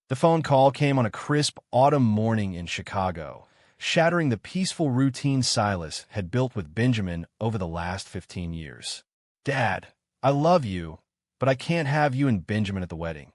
The phone call came on a crisp autumn morning in Chicago, shattering the peaceful routine Silas had built with Benjamin over the last 15 years. "Dad, I love you, but I can't have you and Benjamin at the wedding."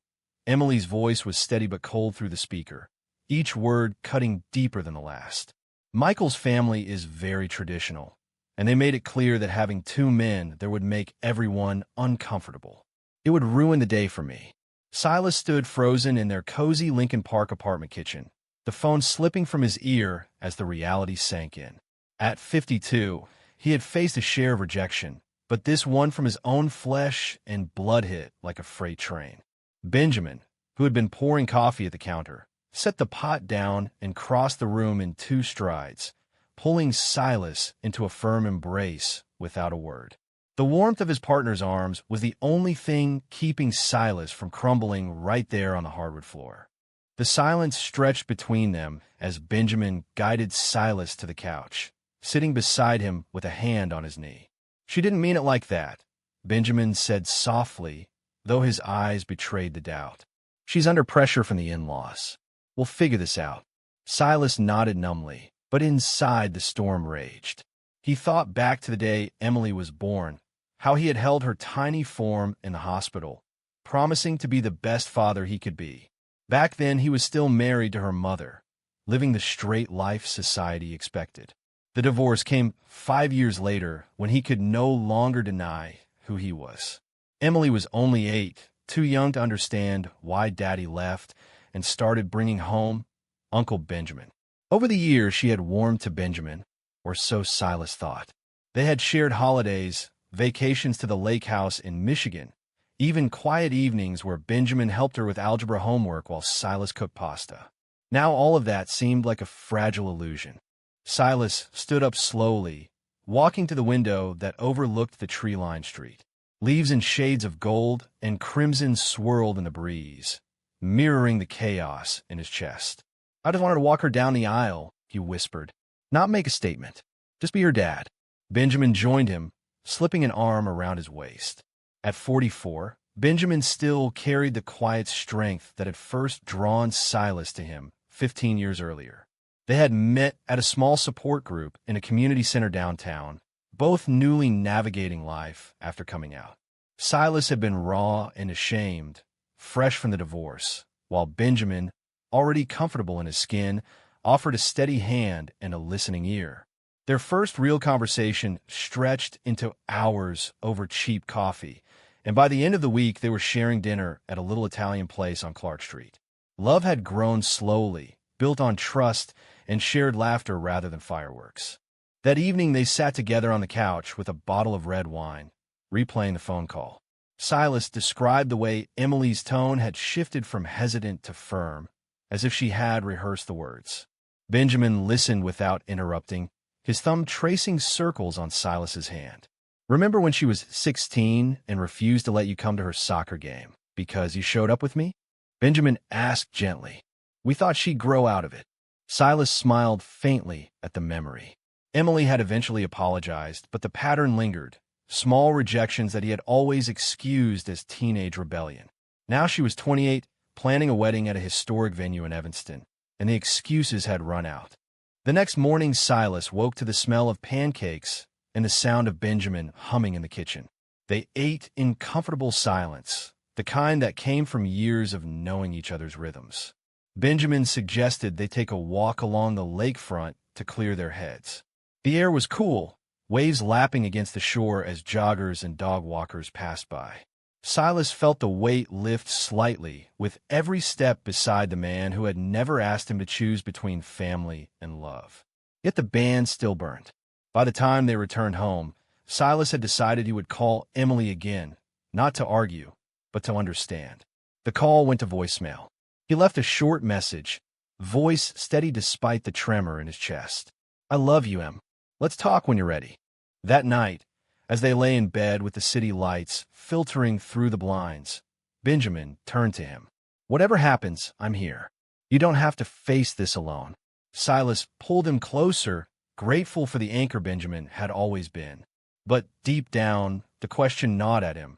Emily's voice was steady but cold through the speaker, each word cutting deeper than the last. Michael's family is very traditional, and they made it clear that having two men there would make everyone uncomfortable. "It would ruin the day for me." Silas stood frozen in their cozy Lincoln Park apartment kitchen, the phone slipping from his ear as the reality sank in. At 52, he had faced a share of rejection, but this one from his own flesh and blood hit like a freight train. Benjamin, who had been pouring coffee at the counter, set the pot down and crossed the room in 2 strides, pulling Silas into a firm embrace without a word. The warmth of his partner's arms was the only thing keeping Silas from crumbling right there on the hardwood floor. The silence stretched between them as Benjamin guided Silas to the couch, sitting beside him with a hand on his knee. "She didn't mean it like that," Benjamin said softly, though his eyes betrayed the doubt. "She's under pressure from the in-laws. We'll figure this out." Silas nodded numbly, but inside the storm raged. He thought back to the day Emily was born, how he had held her tiny form in the hospital, promising to be the best father he could be. Back then, he was still married to her mother, living the straight life society expected. The divorce came 5 years later when he could no longer deny who he was. Emily was only 8, too young to understand why Daddy left, and started bringing home Uncle Benjamin. Over the years, she had warmed to Benjamin, or so Silas thought. They had shared holidays, vacations to the lake house in Michigan, even quiet evenings where Benjamin helped her with algebra homework while Silas cooked pasta. Now all of that seemed like a fragile illusion. Silas stood up slowly, walking to the window that overlooked the tree-lined street. Leaves in shades of gold and crimson swirled in the breeze, mirroring the chaos in his chest. "I just wanted to walk her down the aisle," he whispered. "Not make a statement. Just be her dad." Benjamin joined him, slipping an arm around his waist. At 44, Benjamin still carried the quiet strength that had first drawn Silas to him 15 years earlier. They had met at a small support group in a community center downtown, both newly navigating life after coming out. Silas had been raw and ashamed, fresh from the divorce, while Benjamin, already comfortable in his skin, offered a steady hand and a listening ear. Their first real conversation stretched into hours over cheap coffee, and by the end of the week they were sharing dinner at a little Italian place on Clark Street. Love had grown slowly, built on trust and shared laughter rather than fireworks. That evening they sat together on the couch with a bottle of red wine, replaying the phone call. Silas described the way Emily's tone had shifted from hesitant to firm, as if she had rehearsed the words. Benjamin listened without interrupting, his thumb tracing circles on Silas's hand. "Remember when she was 16 and refused to let you come to her soccer game because you showed up with me?" Benjamin asked gently. "We thought she'd grow out of it." Silas smiled faintly at the memory. Emily had eventually apologized, but the pattern lingered, small rejections that he had always excused as teenage rebellion. Now she was 28, planning a wedding at a historic venue in Evanston, and the excuses had run out. The next morning, Silas woke to the smell of pancakes and the sound of Benjamin humming in the kitchen. They ate in comfortable silence, the kind that came from years of knowing each other's rhythms. Benjamin suggested they take a walk along the lakefront to clear their heads. The air was cool, waves lapping against the shore as joggers and dog walkers passed by. Silas felt the weight lift slightly with every step beside the man who had never asked him to choose between family and love. Yet the band still burned. By the time they returned home, Silas had decided he would call Emily again, not to argue, but to understand. The call went to voicemail. He left a short message, voice steady despite the tremor in his chest. "I love you, Em. Let's talk when you're ready." That night, as they lay in bed with the city lights filtering through the blinds, Benjamin turned to him. "Whatever happens, I'm here. You don't have to face this alone." Silas pulled him closer, grateful for the anchor Benjamin had always been. But deep down, the question gnawed at him.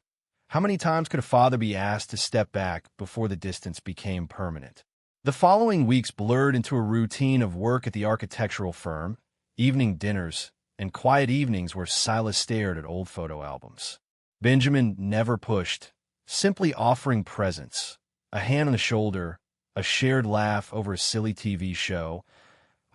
How many times could a father be asked to step back before the distance became permanent? The following weeks blurred into a routine of work at the architectural firm, evening dinners, and quiet evenings where Silas stared at old photo albums. Benjamin never pushed, simply offering presence, a hand on the shoulder, a shared laugh over a silly TV show,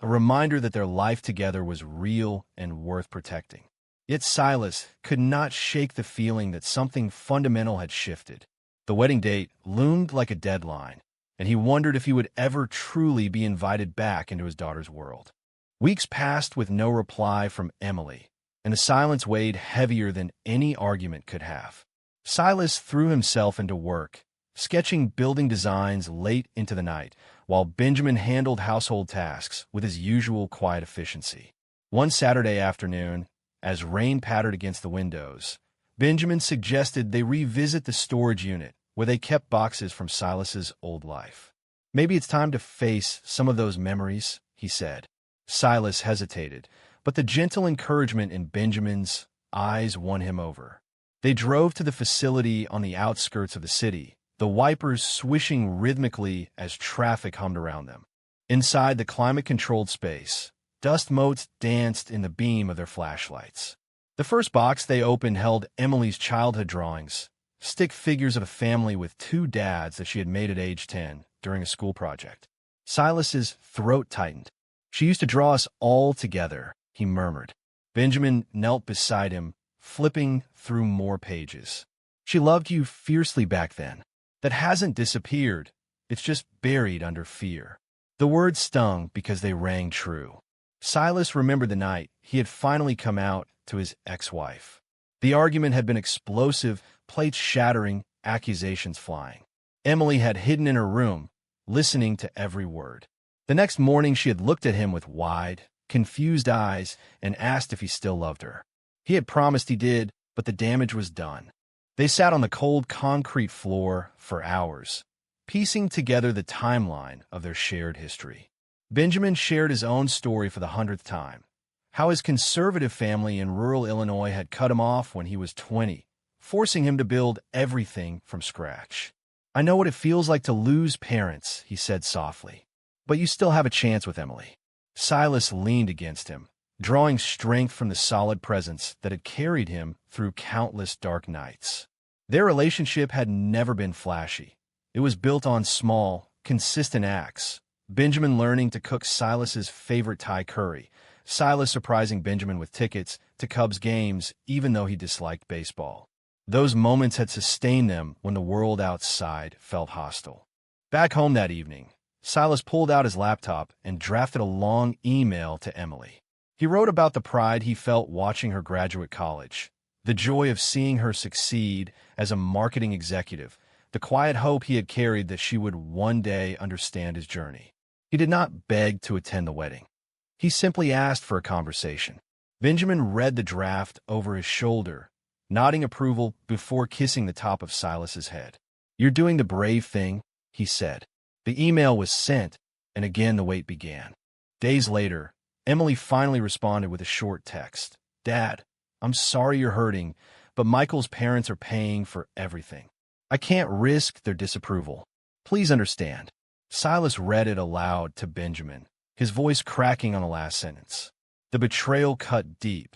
a reminder that their life together was real and worth protecting. Yet Silas could not shake the feeling that something fundamental had shifted. The wedding date loomed like a deadline, and he wondered if he would ever truly be invited back into his daughter's world. Weeks passed with no reply from Emily, and the silence weighed heavier than any argument could have. Silas threw himself into work, sketching building designs late into the night, while Benjamin handled household tasks with his usual quiet efficiency. One Saturday afternoon, as rain pattered against the windows, Benjamin suggested they revisit the storage unit where they kept boxes from Silas's old life. "Maybe it's time to face some of those memories," he said. Silas hesitated, but the gentle encouragement in Benjamin's eyes won him over. They drove to the facility on the outskirts of the city, the wipers swishing rhythmically as traffic hummed around them. Inside the climate-controlled space, dust motes danced in the beam of their flashlights. The first box they opened held Emily's childhood drawings, stick figures of a family with two dads that she had made at age 10 during a school project. Silas's throat tightened. "She used to draw us all together," he murmured. Benjamin knelt beside him, flipping through more pages. "She loved you fiercely back then. That hasn't disappeared. It's just buried under fear." The words stung because they rang true. Silas remembered the night he had finally come out to his ex-wife. The argument had been explosive, plates shattering, accusations flying. Emily had hidden in her room, listening to every word. The next morning she had looked at him with wide, confused eyes and asked if he still loved her. He had promised he did, but the damage was done. They sat on the cold concrete floor for hours, piecing together the timeline of their shared history. Benjamin shared his own story for the 100th time, how his conservative family in rural Illinois had cut him off when he was 20, forcing him to build everything from scratch. "I know what it feels like to lose parents," he said softly, "but you still have a chance with Emily." Silas leaned against him, drawing strength from the solid presence that had carried him through countless dark nights. Their relationship had never been flashy. It was built on small, consistent acts. Benjamin learning to cook Silas's favorite Thai curry, Silas surprising Benjamin with tickets to Cubs games even though he disliked baseball. Those moments had sustained them when the world outside felt hostile. Back home that evening, Silas pulled out his laptop and drafted a long email to Emily. He wrote about the pride he felt watching her graduate college, the joy of seeing her succeed as a marketing executive, the quiet hope he had carried that she would one day understand his journey. He did not beg to attend the wedding. He simply asked for a conversation. Benjamin read the draft over his shoulder, nodding approval before kissing the top of Silas's head. "You're doing the brave thing," he said. The email was sent, and again the wait began. Days later, Emily finally responded with a short text. "Dad, I'm sorry you're hurting, but Michael's parents are paying for everything. I can't risk their disapproval. Please understand." Silas read it aloud to Benjamin, his voice cracking on the last sentence. The betrayal cut deep.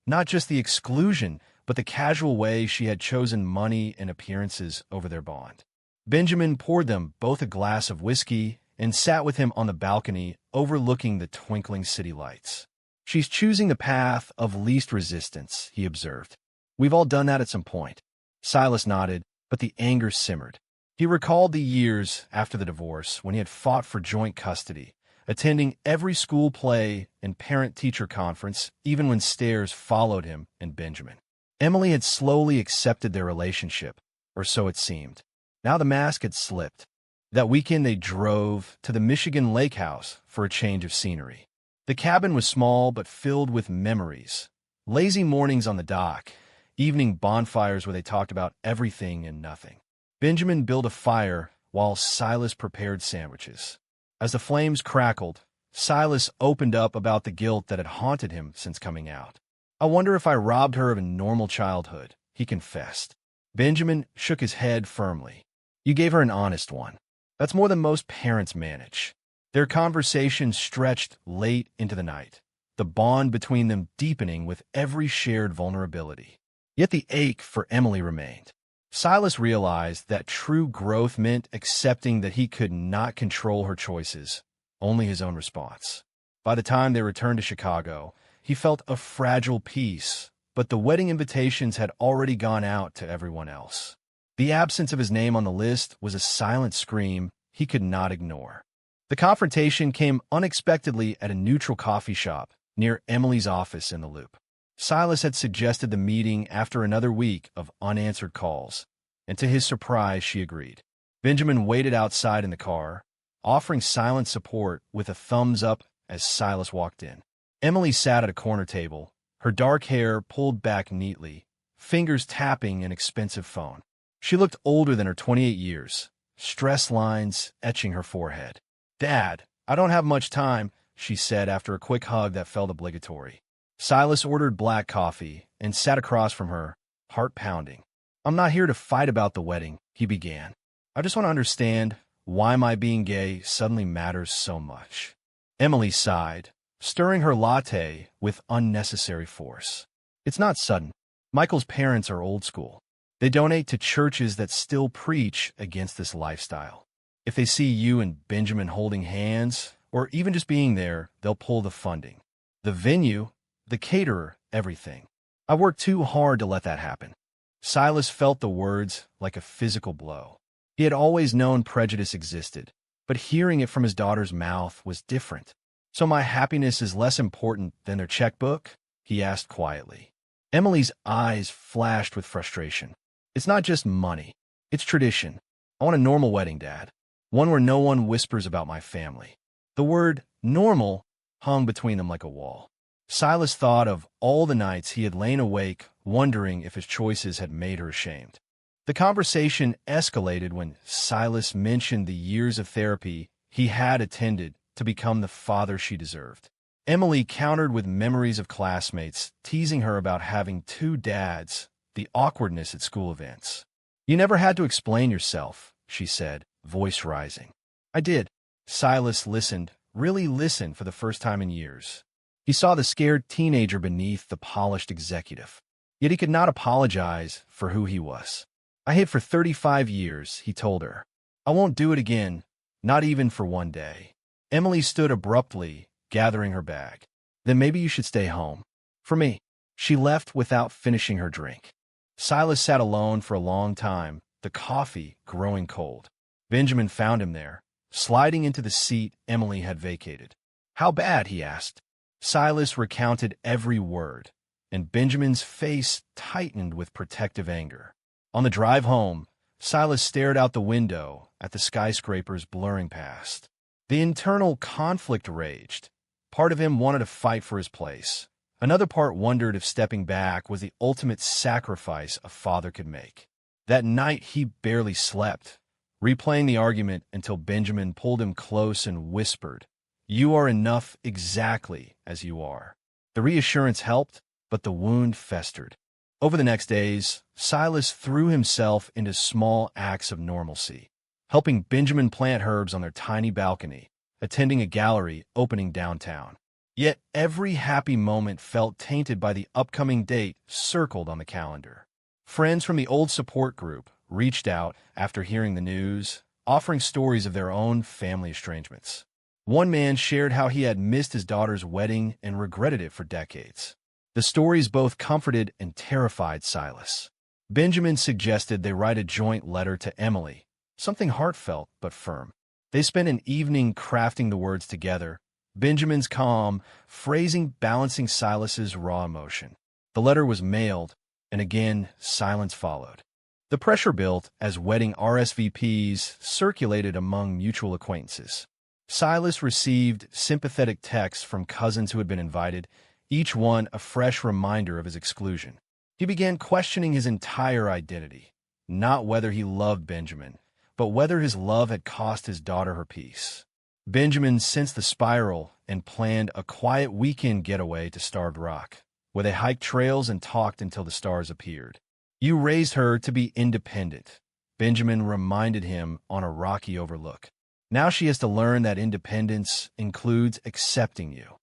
Not just the exclusion, but the casual way she had chosen money and appearances over their bond. Benjamin poured them both a glass of whiskey and sat with him on the balcony overlooking the twinkling city lights. "She's choosing the path of least resistance," he observed. "We've all done that at some point." Silas nodded, but the anger simmered. He recalled the years after the divorce when he had fought for joint custody, attending every school play and parent-teacher conference, even when stares followed him and Benjamin. Emily had slowly accepted their relationship, or so it seemed. Now the mask had slipped. That weekend they drove to the Michigan Lake House for a change of scenery. The cabin was small but filled with memories. Lazy mornings on the dock, evening bonfires where they talked about everything and nothing. Benjamin built a fire while Silas prepared sandwiches. As the flames crackled, Silas opened up about the guilt that had haunted him since coming out. "I wonder if I robbed her of a normal childhood," he confessed. Benjamin shook his head firmly. You gave her an honest one. That's more than most parents manage. Their conversation stretched late into the night, the bond between them deepening with every shared vulnerability. Yet the ache for Emily remained. Silas realized that true growth meant accepting that he could not control her choices, only his own response. By the time they returned to Chicago, he felt a fragile peace, but the wedding invitations had already gone out to everyone else. The absence of his name on the list was a silent scream he could not ignore. The confrontation came unexpectedly at a neutral coffee shop near Emily's office in the Loop. Silas had suggested the meeting after another week of unanswered calls, and to his surprise, she agreed. Benjamin waited outside in the car, offering silent support with a thumbs up as Silas walked in. Emily sat at a corner table, her dark hair pulled back neatly, fingers tapping an expensive phone. She looked older than her 28 years, stress lines etching her forehead. "Dad, I don't have much time," she said after a quick hug that felt obligatory. Silas ordered black coffee and sat across from her, heart pounding. "I'm not here to fight about the wedding," he began. "I just want to understand why my being gay suddenly matters so much." Emily sighed, stirring her latte with unnecessary force. "It's not sudden. Michael's parents are old school. They donate to churches that still preach against this lifestyle. If they see you and Benjamin holding hands, or even just being there, they'll pull the funding. The venue, the caterer, everything. I worked too hard to let that happen." Silas felt the words like a physical blow. He had always known prejudice existed, but hearing it from his daughter's mouth was different. "So my happiness is less important than their checkbook?" he asked quietly. Emily's eyes flashed with frustration. "It's not just money. It's tradition. I want a normal wedding, Dad. One where no one whispers about my family." The word normal hung between them like a wall. Silas thought of all the nights he had lain awake, wondering if his choices had made her ashamed. The conversation escalated when Silas mentioned the years of therapy he had attended to become the father she deserved. Emily countered with memories of classmates teasing her about having two dads, the awkwardness at school events. "You never had to explain yourself," she said, voice rising. "I did." Silas listened, really listened for the first time in years. He saw the scared teenager beneath the polished executive. Yet he could not apologize for who he was. "I hid for 35 years, he told her. "I won't do it again, not even for one day." Emily stood abruptly, gathering her bag. "Then maybe you should stay home. For me." She left without finishing her drink. Silas sat alone for a long time, the coffee growing cold. Benjamin found him there, sliding into the seat Emily had vacated. "How bad?" he asked. Silas recounted every word, and Benjamin's face tightened with protective anger. On the drive home, Silas stared out the window at the skyscrapers blurring past. The internal conflict raged. Part of him wanted to fight for his place. Another part wondered if stepping back was the ultimate sacrifice a father could make. That night he barely slept, replaying the argument until Benjamin pulled him close and whispered, "You are enough exactly as you are." The reassurance helped, but the wound festered. Over the next days, Silas threw himself into small acts of normalcy, helping Benjamin plant herbs on their tiny balcony, attending a gallery opening downtown. Yet every happy moment felt tainted by the upcoming date circled on the calendar. Friends from the old support group reached out after hearing the news, offering stories of their own family estrangements. One man shared how he had missed his daughter's wedding and regretted it for decades. The stories both comforted and terrified Silas. Benjamin suggested they write a joint letter to Emily, something heartfelt but firm. They spent an evening crafting the words together, Benjamin's calm phrasing balancing Silas's raw emotion. The letter was mailed, and again silence followed. The pressure built as wedding RSVPs circulated among mutual acquaintances. Silas received sympathetic texts from cousins who had been invited, each one a fresh reminder of his exclusion. He began questioning his entire identity, not whether he loved Benjamin, but whether his love had cost his daughter her peace. Benjamin sensed the spiral and planned a quiet weekend getaway to Starved Rock, where they hiked trails and talked until the stars appeared. You raised her to be independent, Benjamin reminded him on a rocky overlook. Now she has to learn that independence includes accepting you.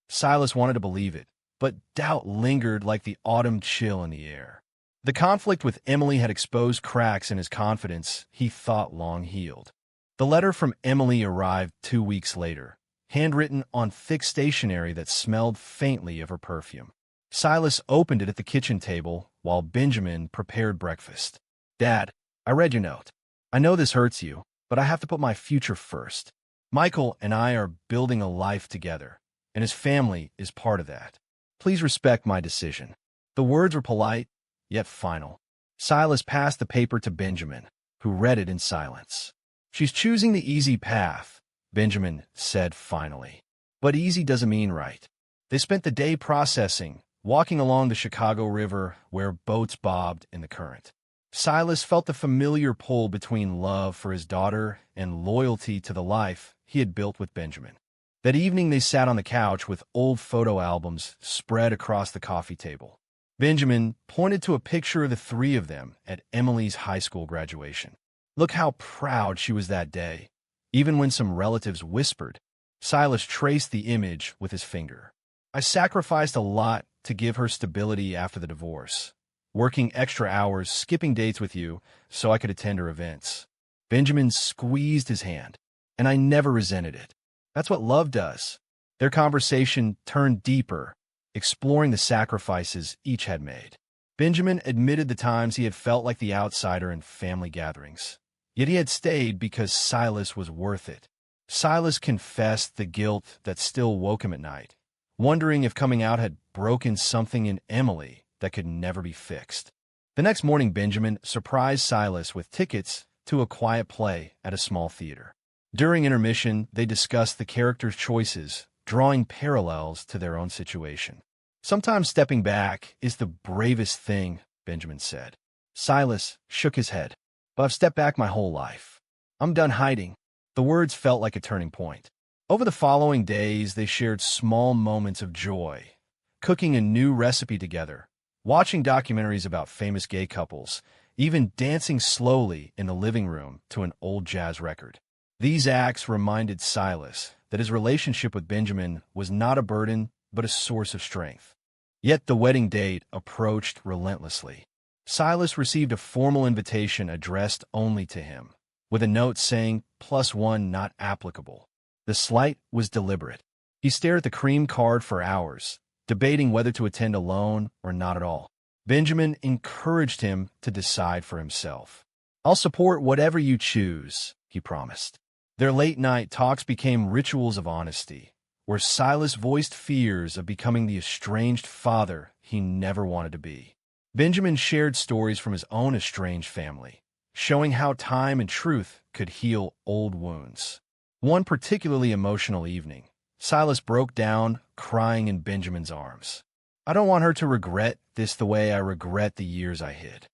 Silas wanted to believe it, but doubt lingered like the autumn chill in the air. The conflict with Emily had exposed cracks in his confidence he thought long healed. The letter from Emily arrived 2 weeks later, handwritten on thick stationery that smelled faintly of her perfume. Silas opened it at the kitchen table while Benjamin prepared breakfast. "Dad, I read your note. I know this hurts you, but I have to put my future first. Michael and I are building a life together, and his family is part of that. Please respect my decision." The words were polite, yet final. Silas passed the paper to Benjamin, who read it in silence. "She's choosing the easy path," Benjamin said finally. "But easy doesn't mean right." They spent the day processing, walking along the Chicago River where boats bobbed in the current. Silas felt the familiar pull between love for his daughter and loyalty to the life he had built with Benjamin. That evening they sat on the couch with old photo albums spread across the coffee table. Benjamin pointed to a picture of the three of them at Emily's high school graduation. "Look how proud she was that day." Even when some relatives whispered, Silas traced the image with his finger. "I sacrificed a lot to give her stability after the divorce, working extra hours, skipping dates with you so I could attend her events." Benjamin squeezed his hand, "And I never resented it. That's what love does." Their conversation turned deeper, exploring the sacrifices each had made. Benjamin admitted the times he had felt like the outsider in family gatherings. Yet he had stayed because Silas was worth it. Silas confessed the guilt that still woke him at night, wondering if coming out had broken something in Emily that could never be fixed. The next morning, Benjamin surprised Silas with tickets to a quiet play at a small theater. During intermission, they discussed the characters' choices, drawing parallels to their own situation. "Sometimes stepping back is the bravest thing," Benjamin said. Silas shook his head. "But I've stepped back my whole life. I'm done hiding." The words felt like a turning point. Over the following days, they shared small moments of joy, cooking a new recipe together, watching documentaries about famous gay couples, even dancing slowly in the living room to an old jazz record. These acts reminded Silas that his relationship with Benjamin was not a burden, but a source of strength. Yet the wedding date approached relentlessly. Silas received a formal invitation addressed only to him, with a note saying +1 not applicable. The slight was deliberate. He stared at the cream card for hours, debating whether to attend alone or not at all. Benjamin encouraged him to decide for himself. "I'll support whatever you choose," he promised. Their late-night talks became rituals of honesty, where Silas voiced fears of becoming the estranged father he never wanted to be. Benjamin shared stories from his own estranged family, showing how time and truth could heal old wounds. One particularly emotional evening, Silas broke down, crying in Benjamin's arms. "I don't want her to regret this the way I regret the years I hid."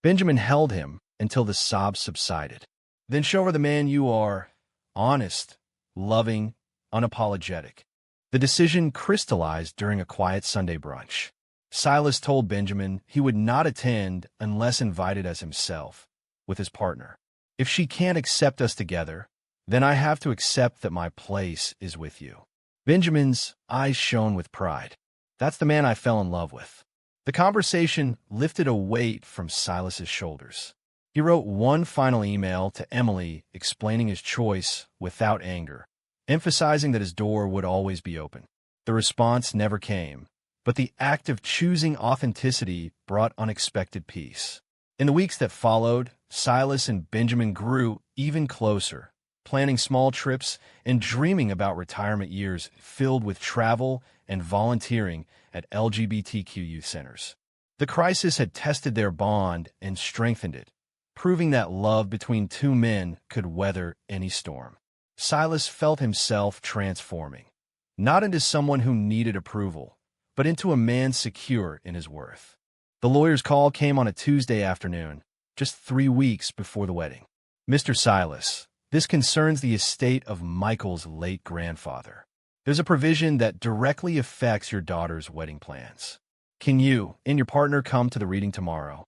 Benjamin held him until the sobs subsided. "Then show her the man you are, honest, loving, unapologetic." The decision crystallized during a quiet Sunday brunch. Silas told Benjamin he would not attend unless invited as himself, with his partner. "If she can't accept us together, then I have to accept that my place is with you." Benjamin's eyes shone with pride. "That's the man I fell in love with." The conversation lifted a weight from Silas's shoulders. He wrote one final email to Emily explaining his choice without anger, emphasizing that his door would always be open. The response never came, but the act of choosing authenticity brought unexpected peace. In the weeks that followed, Silas and Benjamin grew even closer, planning small trips and dreaming about retirement years filled with travel and volunteering at LGBTQ youth centers. The crisis had tested their bond and strengthened it, proving that love between two men could weather any storm. Silas felt himself transforming, not into someone who needed approval, but into a man secure in his worth. The lawyer's call came on a Tuesday afternoon, just 3 weeks before the wedding. "Mr. Silas, this concerns the estate of Michael's late grandfather. There's a provision that directly affects your daughter's wedding plans. Can you and your partner come to the reading tomorrow?"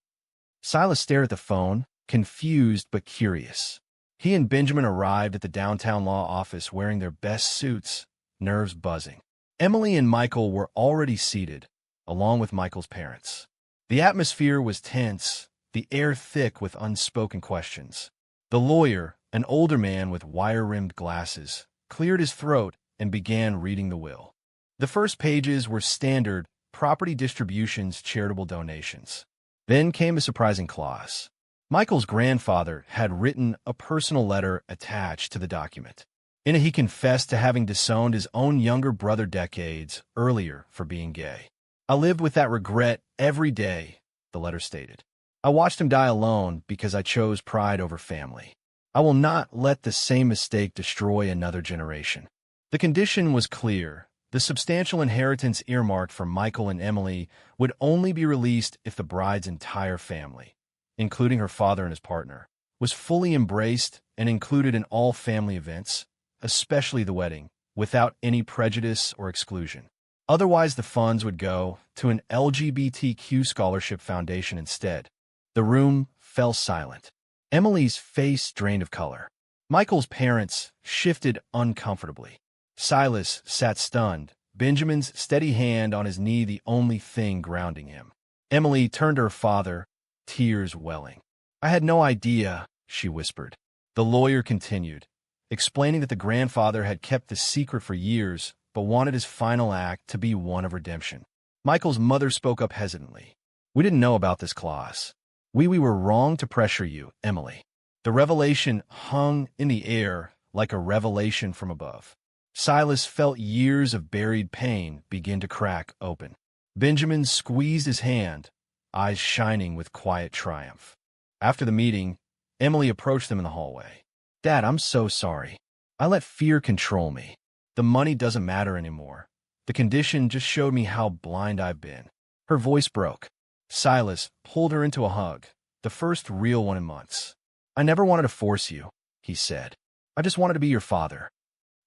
Silas stared at the phone, confused but curious. He and Benjamin arrived at the downtown law office wearing their best suits, nerves buzzing. Emily and Michael were already seated, along with Michael's parents. The atmosphere was tense, the air thick with unspoken questions. The lawyer, an older man with wire-rimmed glasses, cleared his throat and began reading the will. The first pages were standard property distributions, charitable donations. Then came a surprising clause. Michael's grandfather had written a personal letter attached to the document. In it, he confessed to having disowned his own younger brother decades earlier for being gay. "I lived with that regret every day," the letter stated. "I watched him die alone because I chose pride over family. I will not let the same mistake destroy another generation." The condition was clear. The substantial inheritance earmarked for Michael and Emily would only be released if the bride's entire family, including her father and his partner, was fully embraced and included in all family events, especially the wedding, without any prejudice or exclusion. Otherwise, the funds would go to an LGBTQ scholarship foundation instead. The room fell silent. Emily's face drained of color. Michael's parents shifted uncomfortably. Silas sat stunned, Benjamin's steady hand on his knee the only thing grounding him. Emily turned to her father, tears welling. "I had no idea," she whispered. The lawyer continued, explaining that the grandfather had kept the secret for years, but wanted his final act to be one of redemption. Michael's mother spoke up hesitantly. "We didn't know about this clause. We were wrong to pressure you, Emily." The revelation hung in the air like a revelation from above. Silas felt years of buried pain begin to crack open. Benjamin squeezed his hand, eyes shining with quiet triumph. After the meeting, Emily approached them in the hallway. "Dad, I'm so sorry. I let fear control me. The money doesn't matter anymore. The condition just showed me how blind I've been." Her voice broke. Silas pulled her into a hug, the first real one in months. "I never wanted to force you," he said. "I just wanted to be your father."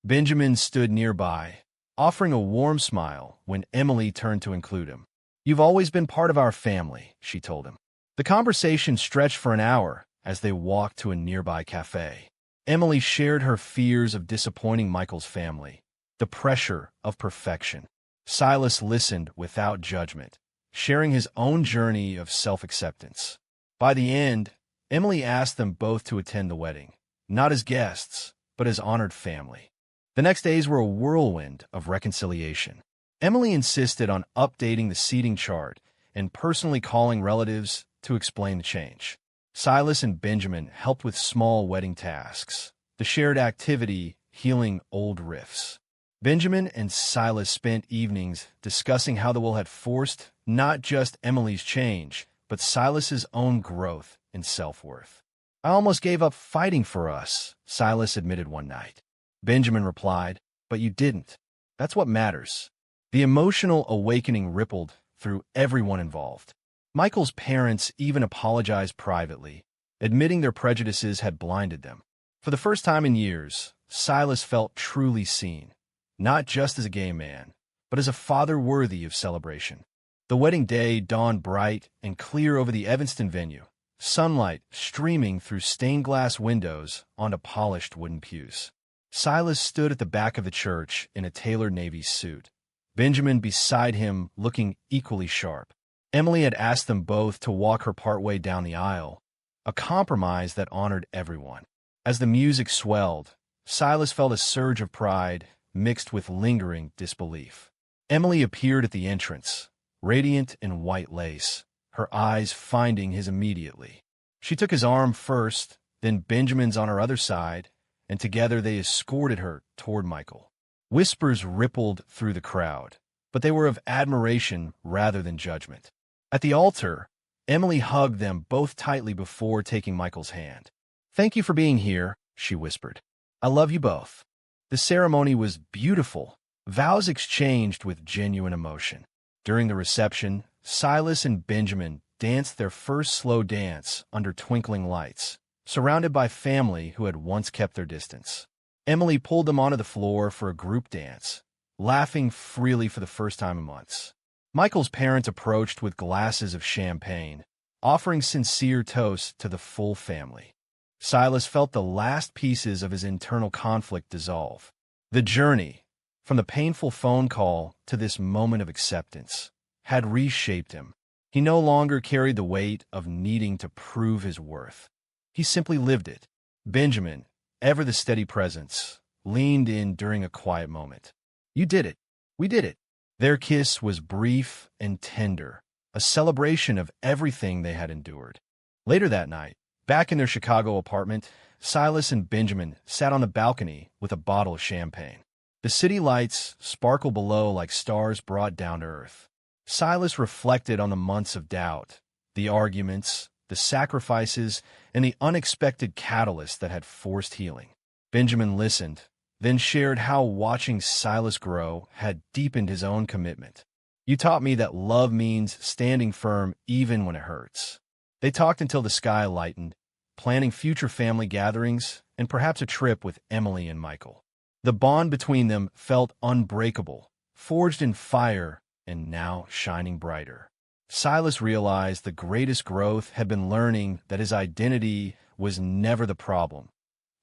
Benjamin stood nearby, offering a warm smile when Emily turned to include him. "You've always been part of our family," she told him. The conversation stretched for an hour as they walked to a nearby cafe. Emily shared her fears of disappointing Michael's family, the pressure of perfection. Silas listened without judgment, sharing his own journey of self-acceptance. By the end, Emily asked them both to attend the wedding, not as guests, but as honored family. The next days were a whirlwind of reconciliation. Emily insisted on updating the seating chart and personally calling relatives to explain the change. Silas and Benjamin helped with small wedding tasks, the shared activity healing old rifts. Benjamin and Silas spent evenings discussing how the will had forced not just Emily's change, but Silas's own growth and self-worth. "I almost gave up fighting for us," Silas admitted one night. Benjamin replied, "But you didn't. That's what matters." The emotional awakening rippled through everyone involved. Michael's parents even apologized privately, admitting their prejudices had blinded them. For the first time in years, Silas felt truly seen, not just as a gay man, but as a father worthy of celebration. The wedding day dawned bright and clear over the Evanston venue, sunlight streaming through stained glass windows onto polished wooden pews. Silas stood at the back of the church in a tailored navy suit, Benjamin beside him looking equally sharp. Emily had asked them both to walk her partway down the aisle, a compromise that honored everyone. As the music swelled, Silas felt a surge of pride mixed with lingering disbelief. Emily appeared at the entrance, radiant in white lace, her eyes finding his immediately. She took his arm first, then Benjamin's on her other side, and together they escorted her toward Michael. Whispers rippled through the crowd, but they were of admiration rather than judgment. At the altar, Emily hugged them both tightly before taking Michael's hand. "Thank you for being here," she whispered. "I love you both." The ceremony was beautiful, vows exchanged with genuine emotion. During the reception, Silas and Benjamin danced their first slow dance under twinkling lights, surrounded by family who had once kept their distance. Emily pulled them onto the floor for a group dance, laughing freely for the first time in months. Michael's parents approached with glasses of champagne, offering sincere toasts to the full family. Silas felt the last pieces of his internal conflict dissolve. The journey, from the painful phone call to this moment of acceptance, had reshaped him. He no longer carried the weight of needing to prove his worth. He simply lived it. Benjamin, ever the steady presence, leaned in during a quiet moment. "You did it. We did it." Their kiss was brief and tender, a celebration of everything they had endured. Later that night, back in their Chicago apartment, Silas and Benjamin sat on the balcony with a bottle of champagne. The city lights sparkled below like stars brought down to earth. Silas reflected on the months of doubt, the arguments, the sacrifices, and the unexpected catalyst that had forced healing. Benjamin listened, then shared how watching Silas grow had deepened his own commitment. "You taught me that love means standing firm even when it hurts." They talked until the sky lightened, planning future family gatherings and perhaps a trip with Emily and Michael. The bond between them felt unbreakable, forged in fire and now shining brighter. Silas realized the greatest growth had been learning that his identity was never the problem,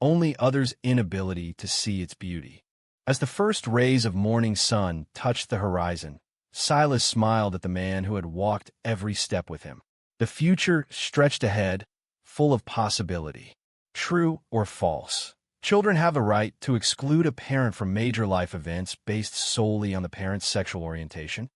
only others' inability to see its beauty. As the first rays of morning sun touched the horizon, Silas smiled at the man who had walked every step with him. The future stretched ahead, full of possibility. True or false? Children have the right to exclude a parent from major life events based solely on the parent's sexual orientation.